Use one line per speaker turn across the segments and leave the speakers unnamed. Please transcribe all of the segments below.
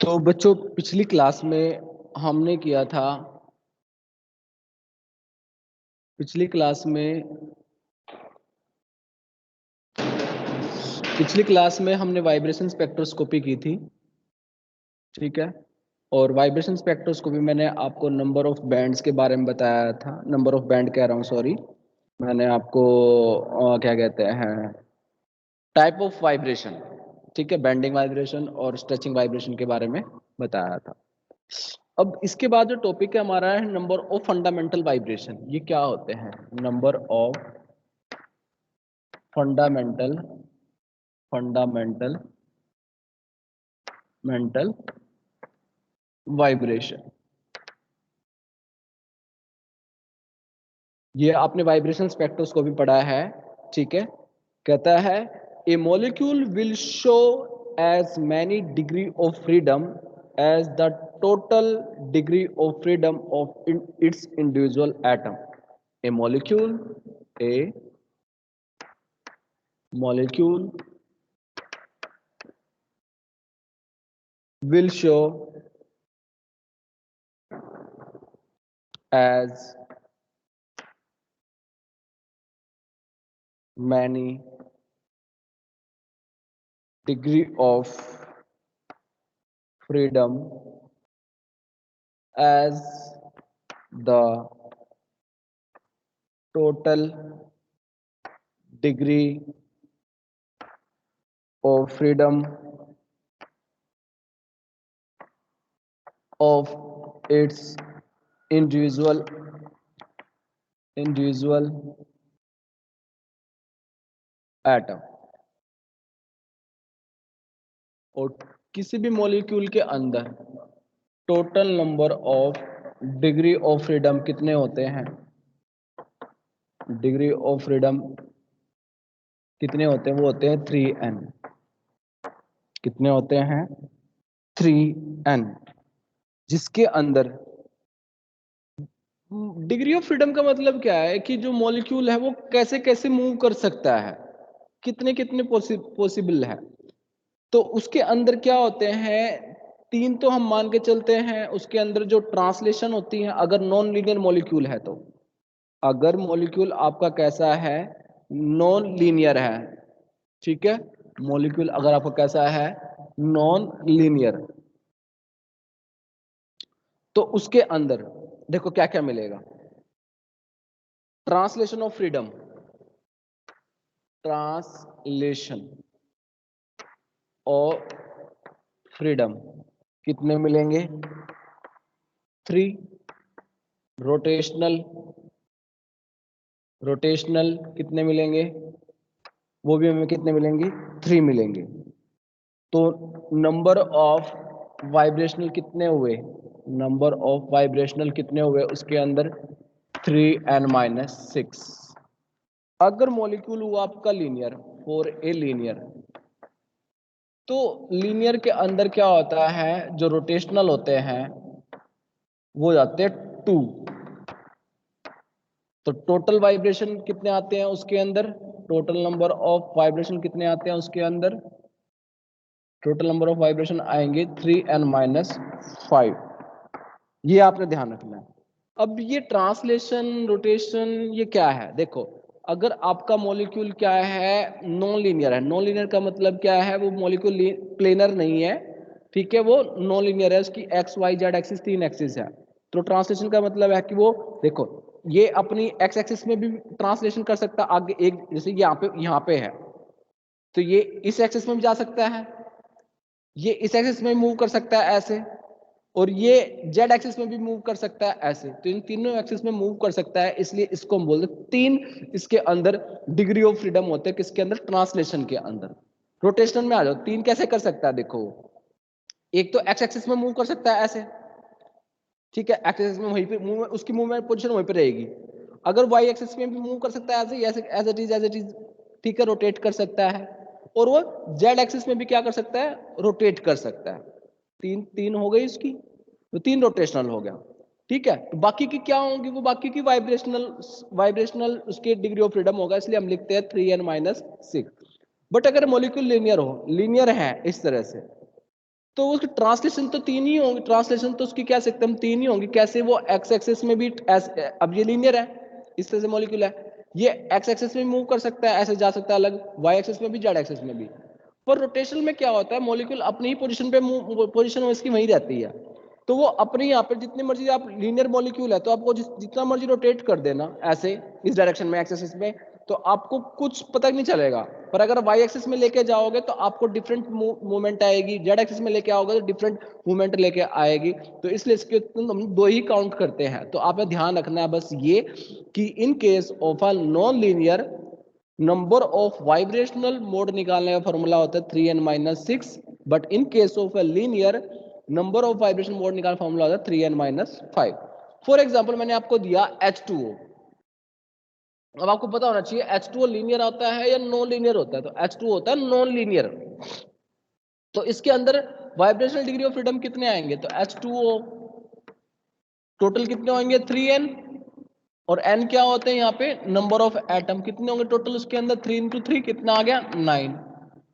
तो बच्चों पिछली क्लास में हमने किया था, पिछली क्लास में हमने वाइब्रेशन स्पेक्ट्रोस्कोपी की थी, ठीक है। और वाइब्रेशन स्पेक्ट्रोस्कोपी मैंने आपको नंबर ऑफ बैंड्स के बारे में बताया था, नंबर ऑफ बैंड कह रहा हूँ सॉरी, मैंने आपको क्या कहते हैं टाइप ऑफ वाइब्रेशन, ठीक है, बैंडिंग वाइब्रेशन और स्ट्रेचिंग वाइब्रेशन के बारे में बताया था। अब इसके बाद जो टॉपिक है हमारा है नंबर ऑफ फंडामेंटल वाइब्रेशन। ये क्या होते हैं? Number of fundamental mental vibration. ये आपने वाइब्रेशन स्पेक्ट्रोस्कोपी पढ़ा है, ठीक है। कहता है a molecule will show as many degree of freedom as the total degree of freedom of its individual atom. A molecule will show as many degree of freedom as the total degree of freedom of its individual atom. और किसी भी molecule के अंदर total number of degree of freedom कितने होते हैं? Degree of freedom कितने होते हैं? वो होते हैं 3n। कितने होते हैं? 3n। जिसके अंदर डिग्री ऑफ फ्रीडम का मतलब क्या है कि जो मॉलिक्यूल है वो कैसे कैसे मूव कर सकता है, कितने कितने पॉसिबल है। तो उसके अंदर क्या होते हैं? 3 तो हम मान के चलते हैं। उसके अंदर जो ट्रांसलेशन होती है, अगर नॉन लीनियर मॉलिक्यूल है तो, अगर मॉलिक्यूल आपका कैसा है? नॉन लीनियर है, ठीक है। मॉलिक्यूल अगर आपका कैसा है? नॉन लीनियर, तो उसके अंदर देखो क्या क्या मिलेगा। ट्रांसलेशन ऑफ फ्रीडम, ट्रांसलेशन और फ्रीडम कितने मिलेंगे? 3। रोटेशनल कितने मिलेंगे? वो भी हमें कितने मिलेंगे? 3 मिलेंगे। तो नंबर ऑफ वाइब्रेशनल कितने हुए? नंबर ऑफ वाइब्रेशनल कितने हुए उसके अंदर? 3n-6। अगर मॉलिक्यूल हुआ आपका लीनियर, फॉर ए लीनियर, तो लीनियर के अंदर क्या होता है? जो रोटेशनल होते हैं वो जाते हैं 2। तो टोटल वाइब्रेशन कितने आते हैं उसके अंदर? टोटल नंबर ऑफ वाइब्रेशन कितने आते हैं उसके अंदर? टोटल नंबर ऑफ वाइब्रेशन आएंगे 3n-5। ये आपने ध्यान रखना है। अब ये ट्रांसलेशन, रोटेशन, ये क्या है? देखो, अगर आपका मॉलिक्यूल क्या है? नॉन लीनियर है। नॉन लीनियर का मतलब क्या है? वो मॉलिक्यूल प्लेनर नहीं है, ठीक है, वो नॉन लीनियर है, उसकी X Y Z axis 3 axis है। तो ट्रांसलेशन का मतलब है कि वो, देखो, ये अपनी एक्स एक्सिस में भी ट्रांसलेशन कर सकता है आगे, एक जैसे यहाँ पे है, तो ये इस एक्सिस में भी जा सकता है, ये इस एक्सिस में मूव कर सकता है ऐसे, और ये जेड एक्सिस में भी मूव कर सकता है ऐसे। तो इन तीनों एक्सिस में मूव कर सकता है, इसलिए इसको हम बोलते हैं 3 इसके अंदर डिग्री ऑफ फ्रीडम होते हैं। किसके अंदर? ट्रांसलेशन के अंदर। रोटेशन में आ जाओ, 3 कैसे कर सकता है? देखो, एक तो एक्स एक्सिस में मूव कर सकता है ऐसे, ठीक है, एक्स एक्सिस में वहीं पे मूव, उसकी मूवमेंट पोजीशन वहीं पे रहेगी। अगर वाई एक्सिस में भी मूव कर सकता है ऐसे, एज इट इज, ठीक है, रोटेट कर सकता है। और वो जेड एक्सिस में भी क्या कर सकता है? रोटेट कर सकता है। 3 हो गई इसकी, तो 3 रोटेशनल हो गया, ठीक है। तो बाकी की क्या होंगी? वो बाकी की वाइब्रेशनल उसके डिग्री ऑफ फ्रीडम होगा, इसलिए हम लिखते हैं 3n-6। बट अगर मॉलिक्यूल लीनियर हो, लीनियर है इस तरह से, तो उसकी ट्रांसलेशन तो तीन ही होंगी, ट्रांसलेशन तो उसकी कह सकते हम तीन ही होंगी। कैसे? वो एक्स एक्सिस में भी अब ये लीनियर है, इस तरह से मॉलिक्यूल है, ये एक्स एक्सिस में मूव कर सकता है, ऐसे जा सकता है अलग, वाई एक्सिस में भी, जेड एक्सिस में भी। पर रोटेशन में क्या होता है, मॉलिक्यूल अपनी ही पोजीशन पे पोजीशन इसकी वहीं रहती है, तो वो अपने यहाँ पे जितनी मर्जी, आप लीनियर मॉलिक्यूल है तो आपको जितना मर्जी रोटेट कर देना ऐसे इस डायरेक्शन में एक्स एक्सिस में, तो आपको कुछ पता नहीं चलेगा। पर अगर वाई एक्सिस में लेके जाओगे तो आपको डिफरेंट मूवमेंट आएगी, जेड एक्सिस में लेके आओगे तो डिफरेंट मूवमेंट लेके आएगी। तो इसलिए इसके हम दो ही काउंट करते हैं। तो आपने ध्यान रखना है बस ये कि in case of a non linear, number of vibrational mode निकालने का फॉर्मूला होता है 3n-6, but in case of a linear number of vibration mode निकालने का फॉर्मूला होता है 3n-5। फॉर एग्जांपल मैंने आपको दिया H2O। अब आपको पता होना चाहिए H2O लीनियर होता है या नॉन लीनियर होता है। तो H2O होता है नॉन लीनियर। तो इसके अंदर वाइब्रेशनल डिग्री ऑफ फ्रीडम कितने आएंगे? तो H2O टोटल कितने होंगे? 3n। और n क्या होते हैं यहाँ पे? Number of atom. कितने होंगे टोटल उसके अंदर? 3 × 3 कितना आ गया? 9।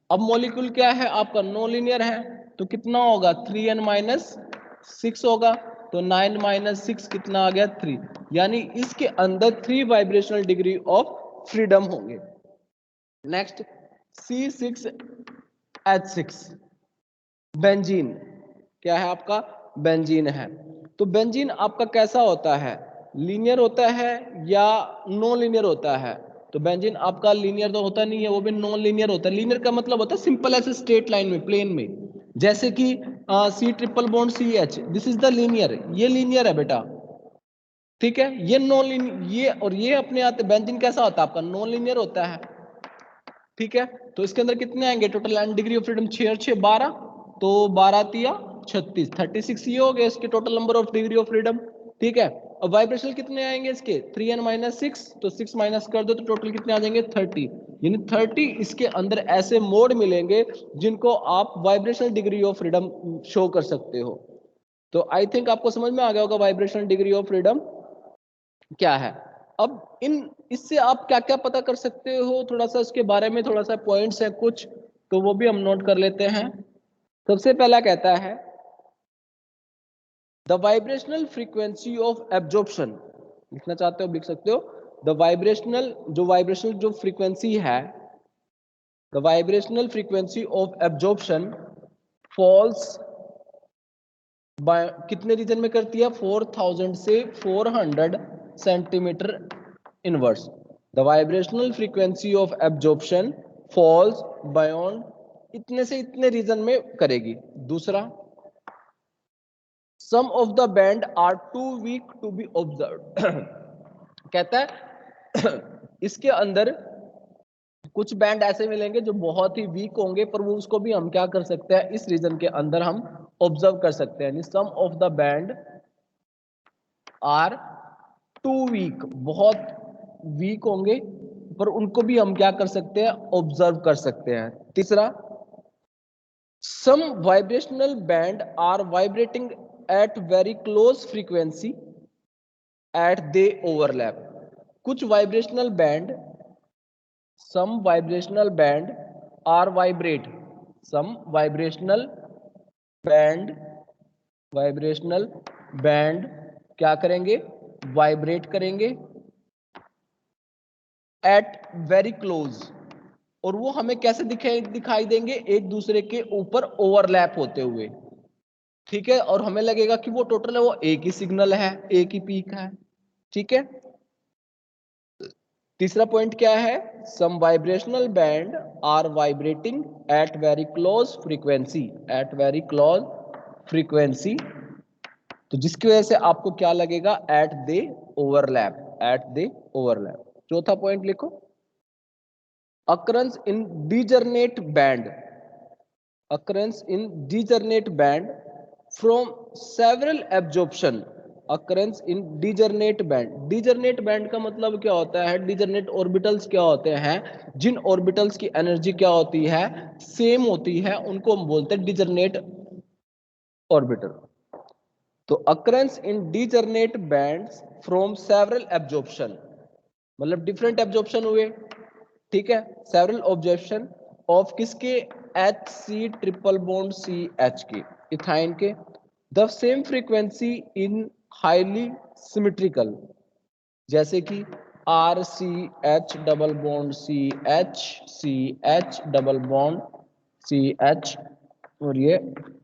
अब मॉलिक्यूल क्या है आपका? नॉन लीनियर है, तो कितना होगा? 3n-6 होगा। तो 9 - 6 कितना आ गया? 3। यानी इसके अंदर 3 वाइब्रेशनल डिग्री ऑफ फ्रीडम होंगे। Next C6H6 benzene. क्या है आपका? बेंजीन है। तो बेंजीन आपका कैसा होता है? लीनियर होता है या नॉन लीनियर होता है? तो बेंजीन आपका लीनियर तो होता नहीं है, वो भी नॉन लीनियर होता है। लीनियर का मतलब होता है सिंपल ऐसे स्ट्रेट लाइन में, प्लेन में, जैसे कि C�BC, this is the linear, ये लीनियर है बेटा, ठीक है। ये नॉन लीनियर, ये और ये अपने आते। बेंजीन कैसा होता है आपका? नॉन लीनियर होता है, ठीक है। तो इसके अंदर कितने आएंगे total? And degree of freedom 6 और 6 12, तो 12 तिया 36, 36 ये हो गए इसके total number of degree of freedom, ठीक है। अब वाइब्रेशन कितने आएंगे इसके? 3n-6, तो 6 माइनस कर दो तो टोटल कितने आ जाएंगे? 30। यानी 30 इसके अंदर ऐसे मोड मिलेंगे जिनको आप vibrational degree of freedom show कर सकते हो। तो आई थिंक आपको समझ में आ गया होगा वाइब्रेशनल डिग्री ऑफ फ्रीडम क्या है। अब इससे आप क्या क्या पता कर सकते हो, थोड़ा सा उसके बारे में थोड़ा सा पॉइंट्स है कुछ, तो वो भी हम नोट कर लेते हैं। सबसे पहला कहता है the vibrational frequency of absorption. लिखना चाहते हो लिख सकते हो। द वाइब्रेशनल जो फ्रीक्वेंसी है, the vibrational frequency of absorption falls कितने रीजन में करती है? 4000 से 400 centimetre inverse. The vibrational frequency of absorption falls beyond इतने से इतने रीजन में करेगी। दूसरा, some of the band are too weak to be observe. कहता है इसके अंदर कुछ बैंड ऐसे मिलेंगे जो बहुत ही वीक होंगे, पर वो उसको भी हम क्या कर सकते हैं? इस रीजन के अंदर हम ऑब्जर्व कर सकते हैं। Some of the band are too weak, बहुत वीक होंगे, पर उनको भी हम क्या कर सकते हैं? ऑब्जर्व कर सकते हैं। तीसरा, some vibrational band are vibrating at very close frequency at they overlap. कुछ vibrational band, some vibrational band are vibrate, some vibrational band क्या करेंगे? वाइब्रेट करेंगे एट वेरी क्लोज। और वो हमें कैसे दिखाई देंगे? एक दूसरे के ऊपर ओवरलैप होते हुए, ठीक है। और हमें लगेगा कि वो टोटल है वो एक ही सिग्नल है, एक ही पीक है, ठीक है। तीसरा पॉइंट क्या है? Some vibrational band are vibrating at very close frequency, at very close frequency, तो जिसकी वजह से आपको क्या लगेगा? At they overlap, at they overlap. चौथा पॉइंट लिखो, occurrence in degenerate band, occurrence in degenerate band from several absorption, occurrence in degenerate band। degenerate band का मतलब क्या होता है? degenerate orbitals क्या होते हैं? जिन orbitals की एनर्जी क्या होती है? सेम होती है, उनको हम बोलते हैं degenerate orbital। तो occurrence in degenerate bands from several absorption, मतलब डिफरेंट एब्जॉर्प्शन हुए, ठीक है। सेवरल ऑब्जेक्शन ऑफ किसके? HC ट्रिपल बॉन्ड CH के। इथाइन के, the same frequency in highly symmetrical, जैसे कि R C H double bond C H double bond C H और ये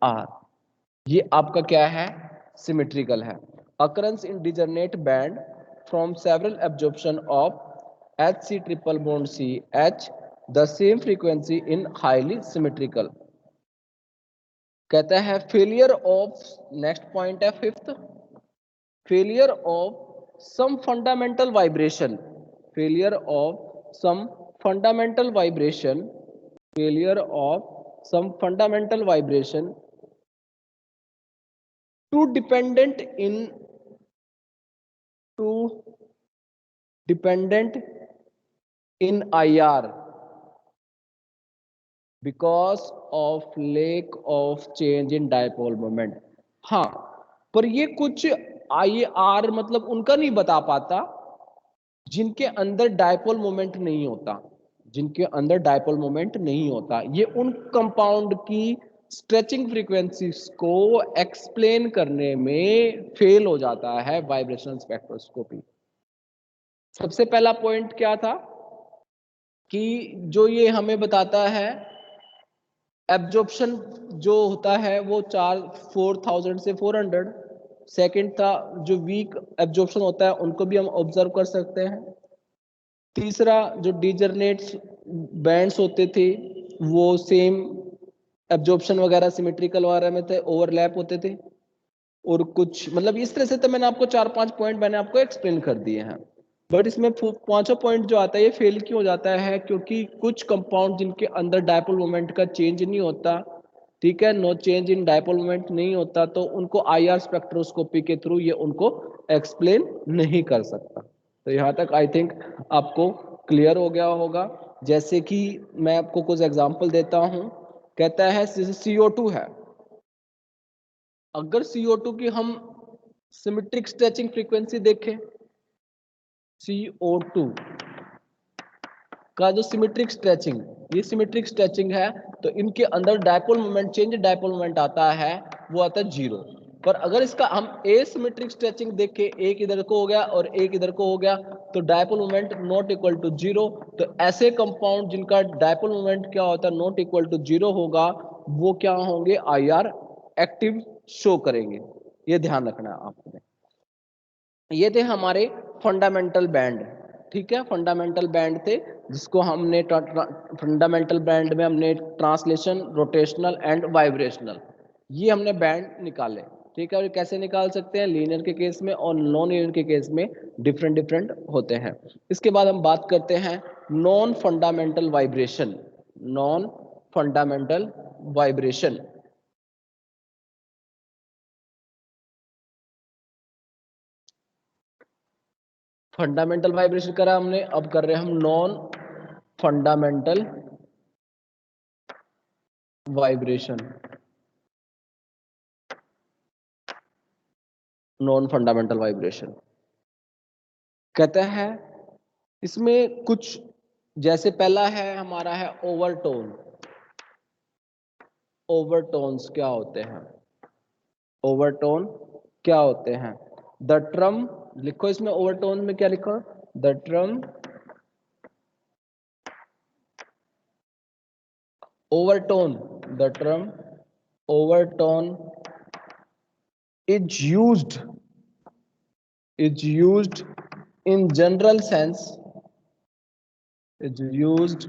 आर, ये आपका क्या है, सिमेट्रिकल है। Occurrence in degenerate band from several absorption of H C triple bond C H, the same frequency in highly symmetrical. कहता है failure of, next point है fifth, failure of some fundamental vibration, failure of some fundamental vibration, failure of some fundamental vibration to dependent in, to dependent in IR because of lack of change in dipole moment। हाँ, पर ये कुछ IR मतलब उनका नहीं बता पाता जिनके अंदर डायपोल मोमेंट नहीं होता, जिनके अंदर डायपोल मोमेंट नहीं होता, ये उन कंपाउंड की स्ट्रेचिंग फ्रीक्वेंसीज को एक्सप्लेन करने में फेल हो जाता है वाइब्रेशनल स्पेक्ट्रोस्कोपी। सबसे पहला पॉइंट क्या था कि जो ये हमें बताता है एब्जॉर्प्शन जो होता है वो 4000 से 400। सेकंड था जो वीक एब्जॉर्प्शन होता है उनको भी हम ऑब्जर्व कर सकते हैं। तीसरा जो डिजर्नेट्स बैंड्स होते थे वो सेम एब्जॉर्प्शन वगैरह सिमेट्रिकल वगैरह में थे, ओवरलैप होते थे। और कुछ मतलब इस तरह से तो मैंने आपको 4-5 पॉइंट मैंने आपको एक्सप्लेन कर दिए हैं। बट इसमें पांचों पॉइंट जो आता है ये फेल क्यों हो जाता है, क्योंकि कुछ कंपाउंड जिनके अंदर डायपोल मोमेंट का चेंज नहीं होता, ठीक है, no change in dipole moment नहीं होता, तो उनको IR स्पेक्ट्रोस्कोपी के थ्रू ये उनको एक्सप्लेन नहीं कर सकता। तो यहाँ तक आई थिंक आपको क्लियर हो गया होगा। जैसे कि मैं आपको कुछ एग्जांपल देता हूँ। कहता है CO2 है, अगर CO2 की हम सिमेट्रिक स्ट्रेचिंग फ्रीक्वेंसी देखें, CO2 का जो सिमेट्रिक स्ट्रेचिंग, ये सिमेट्रिक स्ट्रेचिंग है, तो इनके अंदर dipole moment, change dipole moment आता है, वो आता है 0। पर अगर इसका हम एसिमेट्रिक स्ट्रेचिंग देखें, एक इधर को हो गया और एक इधर को हो गया, तो dipole moment not equal to 0। तो ऐसे कंपाउंड जिनका डायपोल मोमेंट क्या होता है, नॉट इक्वल टू 0 होगा, वो क्या होंगे, IR एक्टिव शो करेंगे। ये ध्यान रखना है आपने। ये थे हमारे फंडामेंटल बैंड, ठीक है, फंडामेंटल बैंड थे जिसको हमने फंडामेंटल बैंड में हमने ट्रांसलेशन, रोटेशनल एंड वाइब्रेशनल, ये हमने बैंड निकाले, ठीक है। और कैसे निकाल सकते हैं, लीनियर के केस में और नॉन लीनियर के केस में डिफरेंट डिफरेंट होते हैं। इसके बाद हम बात करते हैं non fundamental vibration, non fundamental vibration. Fundamental vibration करा हमने, अब कर रहे हैं हम non fundamental vibration, non fundamental vibration. कहता है इसमें कुछ, जैसे पहला है हमारा है ओवरटोन। ओवरटोन्स क्या होते हैं, ओवरटोन क्या होते हैं, द ट्रम, लिखो इसमें ओवरटोन में क्या लिखो, the term overtone, the term overtone is used in general sense, is used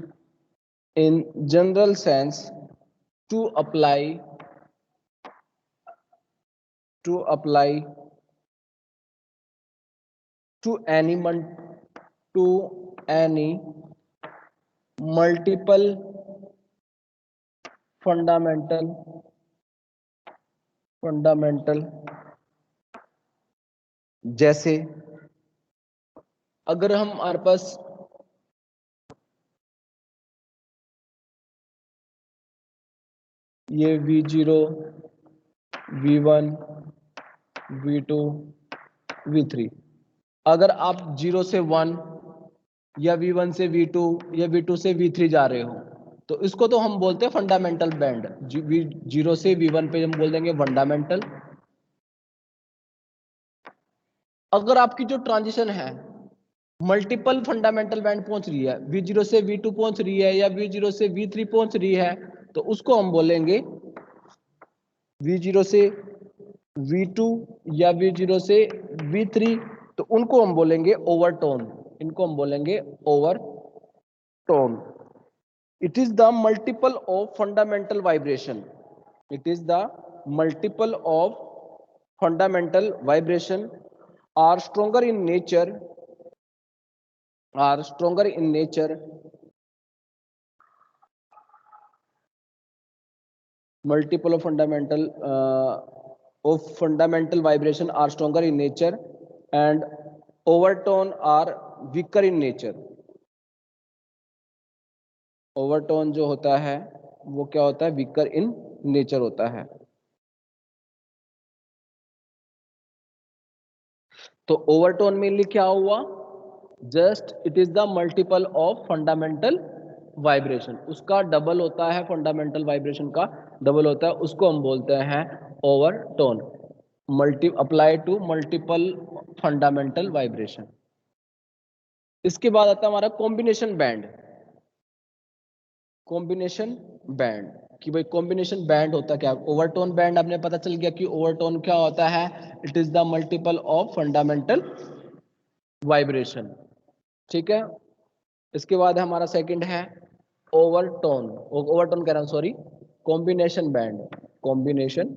in general sense to apply to any multiple fundamental, जैसे अगर हम हमारे पास ये V0, V1, V2, V3, अगर आप 0 से 1 या V1 से V2 या V2 से V3 जा रहे हो, तो इसको तो हम बोलते हैं फंडामेंटल बैंड। V0 से V1 पे हम बोल देंगे फंडामेंटल। अगर आपकी जो ट्रांजिशन है मल्टीपल फंडामेंटल बैंड पहुंच रही है, V0 से V2 पहुंच रही है या V0 से V3 पहुंच रही है, तो उसको हम बोलेंगे V0 से V2 या V0 से V3, तो उनको हम बोलेंगे ओवरटोन। इनको हम बोलेंगे overtone. It is the multiple of fundamental vibration. It is the multiple of fundamental vibration are stronger in nature. Are stronger in nature. Multiple of fundamental vibration are stronger in nature, and overtone are weaker in nature. Overtone जो होता है वो क्या होता है, weaker in nature होता है। तो ओवरटोन मेनली क्या हुआ, just it is the multiple of fundamental vibration, उसका डबल होता है, फंडामेंटल वाइब्रेशन का डबल होता है, उसको हम बोलते हैं overtone. Apply to multiple fundamental vibration. इसके बाद आता है हमारा कॉम्बिनेशन बैंड। कॉम्बिनेशन बैंड कि भाई कॉम्बिनेशन बैंड होता क्या, ओवरटोन बैंड आपने पता चल गया कि ओवरटोन क्या होता है, it is the multiple of fundamental vibration. ठीक है। इसके बाद हमारा सेकंड है ओवरटोन, ओवरटोन कह रहा हूं sorry, combination band. Combination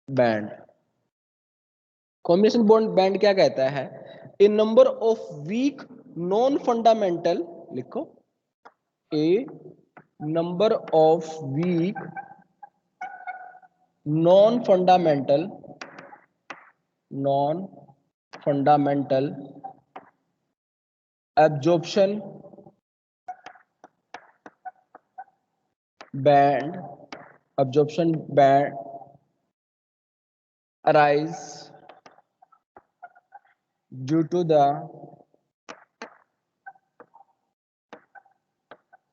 band, combination band क्या कहता है, a number of weak non fundamental, लिखो, a number of weak non fundamental absorption band arise due to the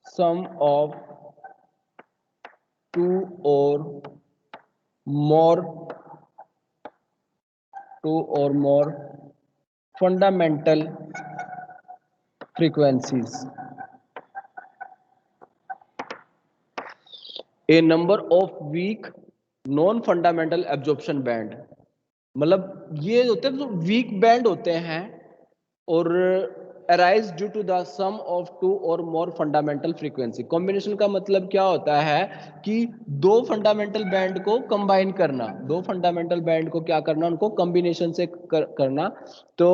sum of two or more fundamental frequencies. A number of weak non fundamental absorption band, मतलब ये होते हैं जो week band होते हैं और arise due to the sum of two और more fundamental frequency. Combination का मतलब क्या होता है कि दो फंडामेंटल बैंड को कंबाइन करना, दो फंडामेंटल बैंड को क्या करना, उनको कॉम्बिनेशन से करना, तो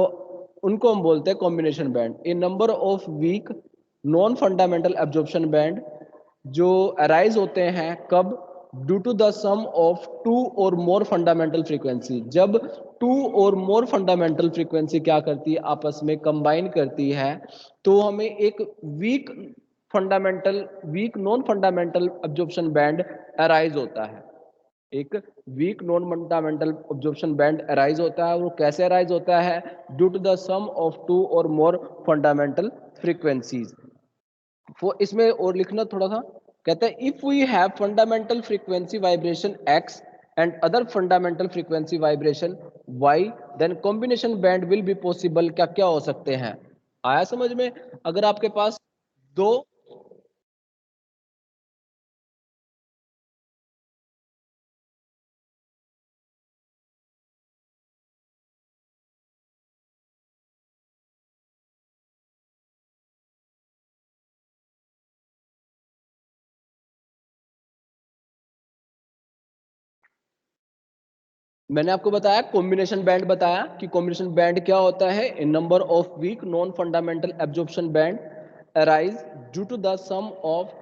उनको हम बोलते हैं combination band. A number of weak non fundamental absorption band जो अराइज होते हैं कब, due to the sum of two और मोर फंडामेंटल फ्रीक्वेंसी, जब टू और मोर फंडामेंटल फ्रीक्वेंसी क्या करती है, आपस में कंबाइन करती है, तो हमें एक weak non fundamental absorption band arise होता है। एक weak non fundamental absorption band arise होता है। वो कैसे अराइज होता है, due to the sum of two और मोर फंडामेंटल फ्रीक्वेंसीज। वो इसमें और लिखना थोड़ा सा, कहता है if we have fundamental frequency vibration X and other fundamental frequency vibration Y, then combination band will be possible. क्या क्या हो सकते हैं, आया समझ में। अगर आपके पास दो, मैंने आपको बताया कॉम्बिनेशन बैंड, बताया कि कॉम्बिनेशन बैंड क्या होता है, in number of weak non fundamental absorption band arise due to the sum of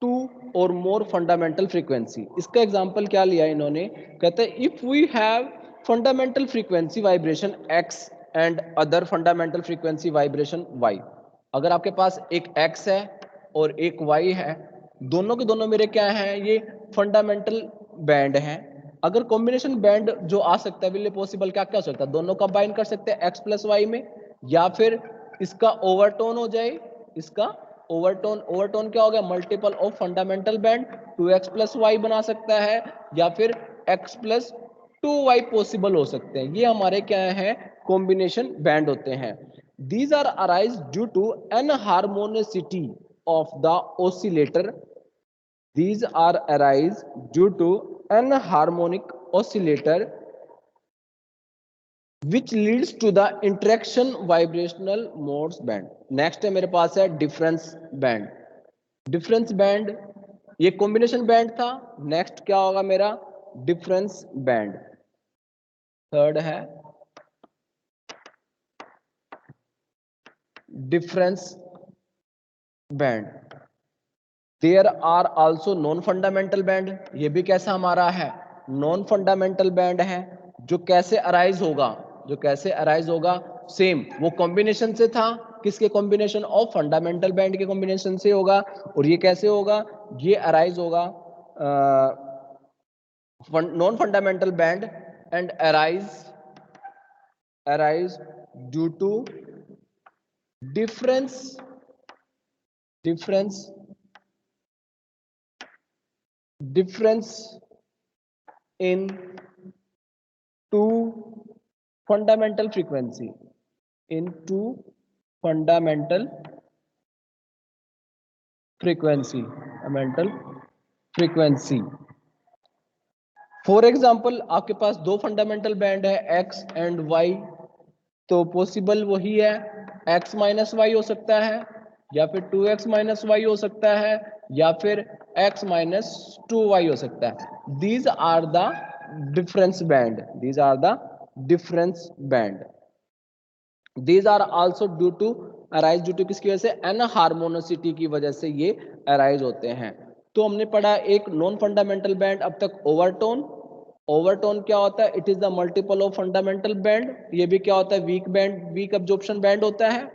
two और मोर फंडामेंटल फ्रीक्वेंसी। इसका एग्जांपल क्या लिया इन्होंने, कहते हैं if we have fundamental frequency vibration X and other fundamental frequency vibration Y. अगर आपके पास एक एक्स है और एक वाई है, दोनों के दोनों मेरे क्या हैं, ये फंडामेंटल बैंड हैं। अगर कॉम्बिनेशन बैंड जो आ सकता है विल पॉसिबल, क्या क्या हो सकता है, दोनों कंबाइन कर सकते हैं एक्स प्लस वाई में, या फिर इसका ओवरटोन हो जाए, इसका ओवरटोन, ओवरटोन क्या हो गया, multiple of fundamental band, 2x plus Y बना सकता है या फिर x प्लस 2y पॉसिबल हो सकते हैं। ये हमारे क्या है, कॉम्बिनेशन बैंड होते हैं। These are arise due to anharmonicity of the oscillator, these are arise due to anharmonic oscillator which leads to the interaction vibrational modes band। Next है मेरे पास है डिफरेंस बैंड। डिफरेंस बैंड ये combination band था, next क्या होगा मेरा, difference band. Third है difference band. There are also non fundamental band, ये भी कैसा हमारा है, नॉन फंडामेंटल बैंड है। जो कैसे अराइज होगा, जो कैसे अराइज होगा, सेम वो कॉम्बिनेशन से था, किसके कॉम्बिनेशन ऑफ फंडामेंटल बैंड के कॉम्बिनेशन से होगा। और ये कैसे होगा, ये अराइज होगा non fundamental band and arise due to difference in two fundamental frequency, in two fundamental frequency, for example आपके पास दो फंडामेंटल बैंड है x एंड y, तो पॉसिबल वही है, x माइनस वाई हो सकता है या फिर 2x माइनस वाई हो सकता है या फिर x माइनस 2y हो सकता है। These are the difference band, these are the difference band. These are also due to arise due to किसकी वजह से, अनहार्मोनिसिटी की वजह से ये अराइज होते हैं। तो हमने पढ़ा एक नॉन फंडामेंटल बैंड अब तक, ओवरटोन। ओवरटोन क्या होता है, it is the multiple of fundamental band. ये भी क्या होता है, weak band, weak absorption band होता है।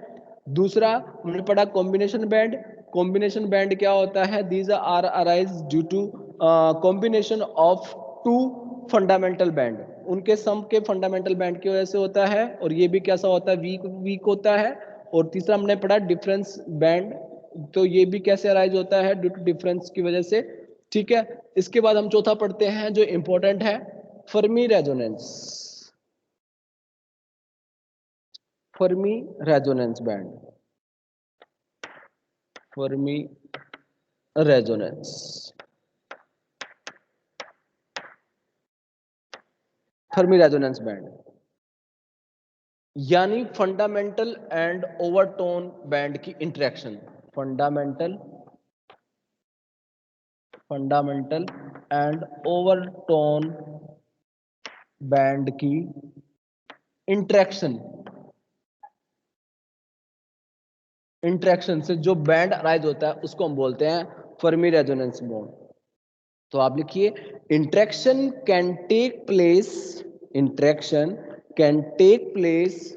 दूसरा हमने पढ़ा कॉम्बिनेशन बैंड। कॉम्बिनेशन बैंड क्या होता है, these are arise due to combination of two fundamental band, उनके सम के फंडामेंटल बैंड की वजह से होता है। और ये भी कैसा होता है, वीक होता है। और तीसरा हमने पढ़ा डिफरेंस बैंड, तो ये भी कैसे अराइज होता है, ड्यू टू डिफरेंस की वजह से। ठीक है, इसके बाद हम चौथा पढ़ते हैं जो इंपॉर्टेंट है, Fermi resonance. Fermi resonance band, Fermi resonance, Fermi resonance band यानी फंडामेंटल एंड ओवरटोन बैंड की interaction. Fundamental and overtone band की इंटरेक्शन, इंटरेक्शन से जो बैंड अराइज होता है उसको हम बोलते हैं फर्मी रेजोनेंस बैंड। तो आप लिखिए, interaction can take place, interaction can take place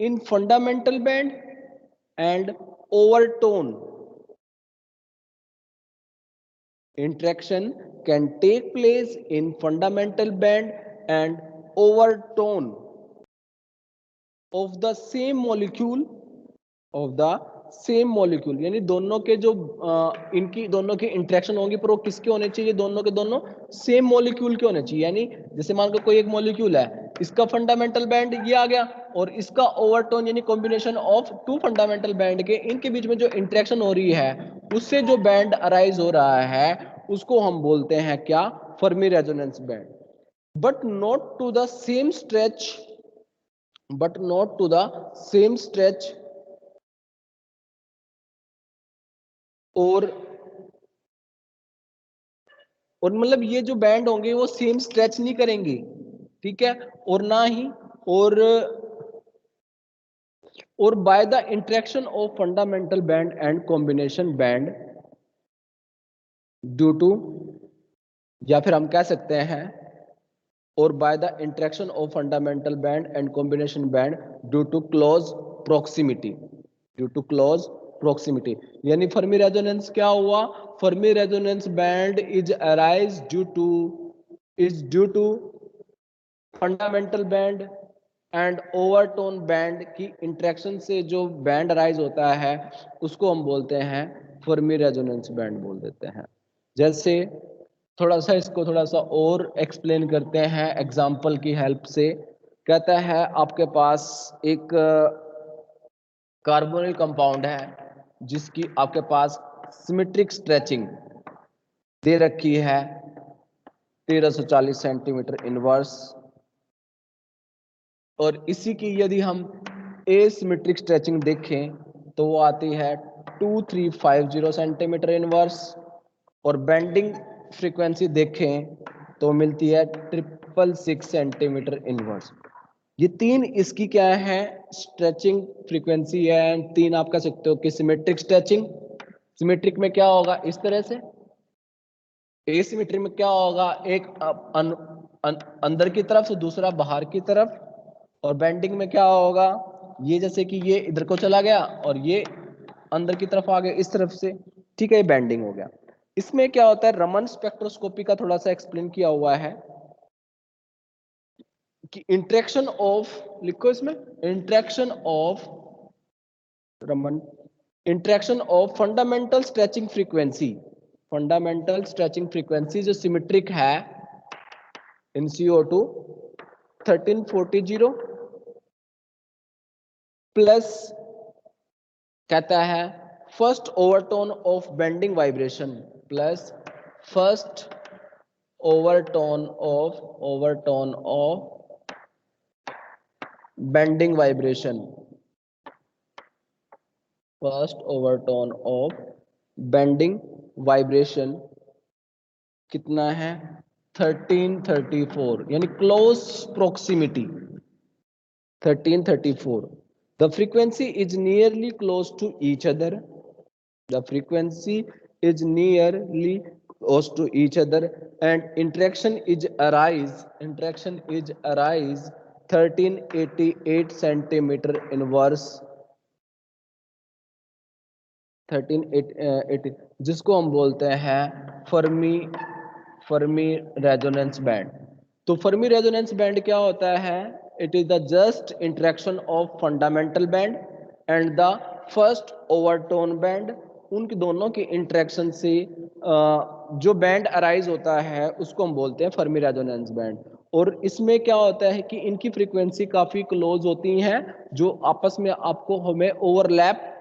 in fundamental band and overtone. Interaction can take place in fundamental band and overtone of the same molecule, of the same molecule, यानी दोनों के जो इनकी दोनों की इंटरेक्शन होगी पर वो किसके होने चाहिए, दोनों के दोनों सेम मॉलिक्यूल के होने चाहिए। यानी जैसे मान लो कोई एक मॉलिक्यूल है, इसका फंडामेंटल बैंड ये आ गया और इसका ओवरटोन यानी combination of two fundamental band के, इनके बीच में जो इंटरेक्शन हो रही है उससे जो बैंड अराइज हो रहा है उसको हम बोलते हैं क्या, Fermi resonance band. But not to the same stretch, but not to the same stretch और मतलब ये जो बैंड होंगे वो सेम स्ट्रेच नहीं करेंगे, ठीक है, और ना ही और by the interaction of fundamental band and combination band due to, या फिर हम कह सकते हैं और by the interaction of fundamental band and combination band due to close proximity, due to close proximity. यानी फर्मी रेजोनेंस क्या हुआ, Fermi resonance band is arise due to, is due to fundamental band and overtone band की interaction से जो band arise होता है उसको हम बोलते हैं फर्मी रेजोनेंस बैंड बोल देते हैं। जैसे थोड़ा सा इसको थोड़ा सा और एक्सप्लेन करते हैं एग्जांपल की हेल्प से। कहता है आपके पास एक कार्बोनिल कंपाउंड है जिसकी आपके पास सिमेट्रिक स्ट्रेचिंग दे रखी है 1340 सेंटीमीटर इनवर्स, और इसी की यदि हम एसिमेट्रिक स्ट्रेचिंग देखें तो वो आती है 2350 सेंटीमीटर इनवर्स, और बेंडिंग फ्रीक्वेंसी देखें तो मिलती है 666 सेंटीमीटर इनवर्स। ये तीन इसकी क्या है स्ट्रेचिंग फ्रीक्वेंसी है। तीन आप कह सकते हो कि सिमेट्रिक स्ट्रेचिंग। सिमेट्रिक में क्या होगा इस तरह से, एसिमेट्रिक में क्या होगा एक अंदर की तरफ से दूसरा बाहर की तरफ, और बेंडिंग में क्या होगा ये जैसे कि ये इधर को चला गया और ये अंदर की तरफ आ गया इस तरफ से, ठीक है, ये बेंडिंग हो गया। इसमें क्या होता है रमन स्पेक्ट्रोस्कोपी का थोड़ा सा एक्सप्लेन किया हुआ है कि इंटरेक्शन ऑफ, लिखो इसमें, interaction of Raman, interaction of fundamental stretching frequency, fundamental stretching frequency जो सिमेट्रिक है इन CO2 1340 प्लस कहता है first overtone of bending vibration plus first overtone of bending vibration, first overtone of bending vibration कितना है 1334, यानी close proximity 1334। The frequency is nearly close to each other. The frequency is nearly close to each other, and interaction is arise 1388 centimeter inverse 1380, जिसको हम बोलते हैं Fermi resonance band. तो Fermi resonance band क्या होता है, it is the just interaction of fundamental band and the first overtone band, उनके दोनों की इंटरेक्शन से जो बैंड अराइज होता है उसको हम बोलते हैं फर्मी रेजोनेंस बैंड। और इसमें क्या होता है कि इनकी फ्रीक्वेंसी काफी क्लोज होती हैं, जो आपस में आपको हमें ओवरलैप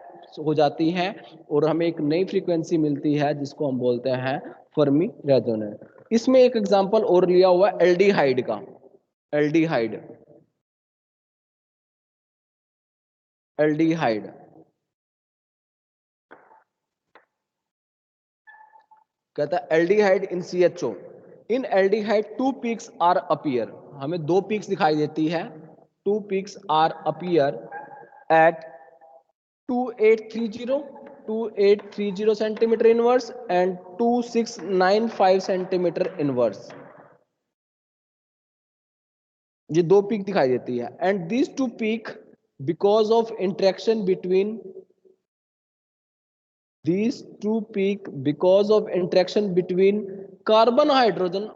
हो जाती हैं और हमें एक नई फ्रीक्वेंसी मिलती है जिसको हम बोलते हैं फर्मी रेजोनेंस। इसमें एक एग्जांपल और लिया हुआ है एल्डिहाइड का। एल्डिहाइड एल्डिहाइड कहता है aldehyde in CHO, in aldehyde two peaks are appear, हमें दो पीक्स दिखाई देती है, two peaks are appear at 2830 centimetre inverse and 2695 centimetre inverse, ये दो पीक दिखाई देती है। And this two peak because of interaction between these two peak because of interaction between carbon hydrogen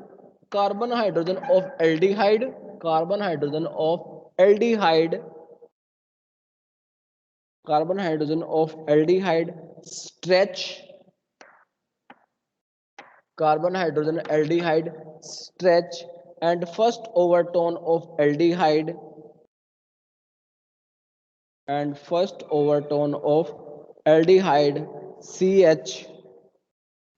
of aldehyde, carbon hydrogen of aldehyde, carbon hydrogen of aldehyde stretch, carbon hydrogen aldehyde stretch and first overtone of aldehyde and first overtone of aldehyde CH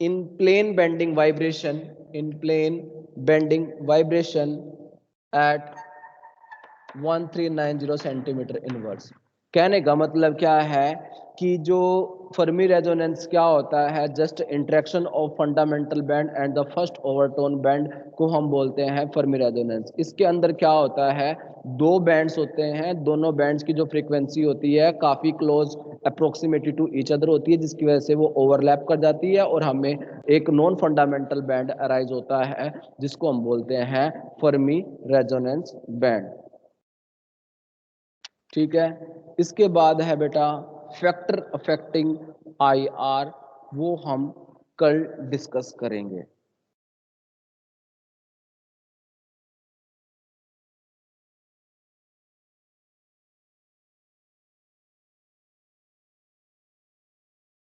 in plane bending vibration, in plane bending vibration at 1390 centimetre inverse. कहने का मतलब क्या है कि जो Fermi resonance क्या होता है, just interaction of fundamental band and the first overtone band को हम बोलते हैं फर्मी रेजोनेंस। इसके अंदर क्या होता है, दो बैंड्स होते हैं, दोनों बैंड्स की जो फ्रीक्वेंसी होती है काफ़ी close approximately to each other होती है, जिसकी वजह से वो ओवरलैप कर जाती है और हमें एक नॉन फंडामेंटल बैंड अराइज होता है जिसको हम बोलते हैं फर्मी रेजोनेंस बैंड। ठीक है, इसके बाद है बेटा फैक्टर अफेक्टिंग IR, वो हम कल डिस्कस करेंगे।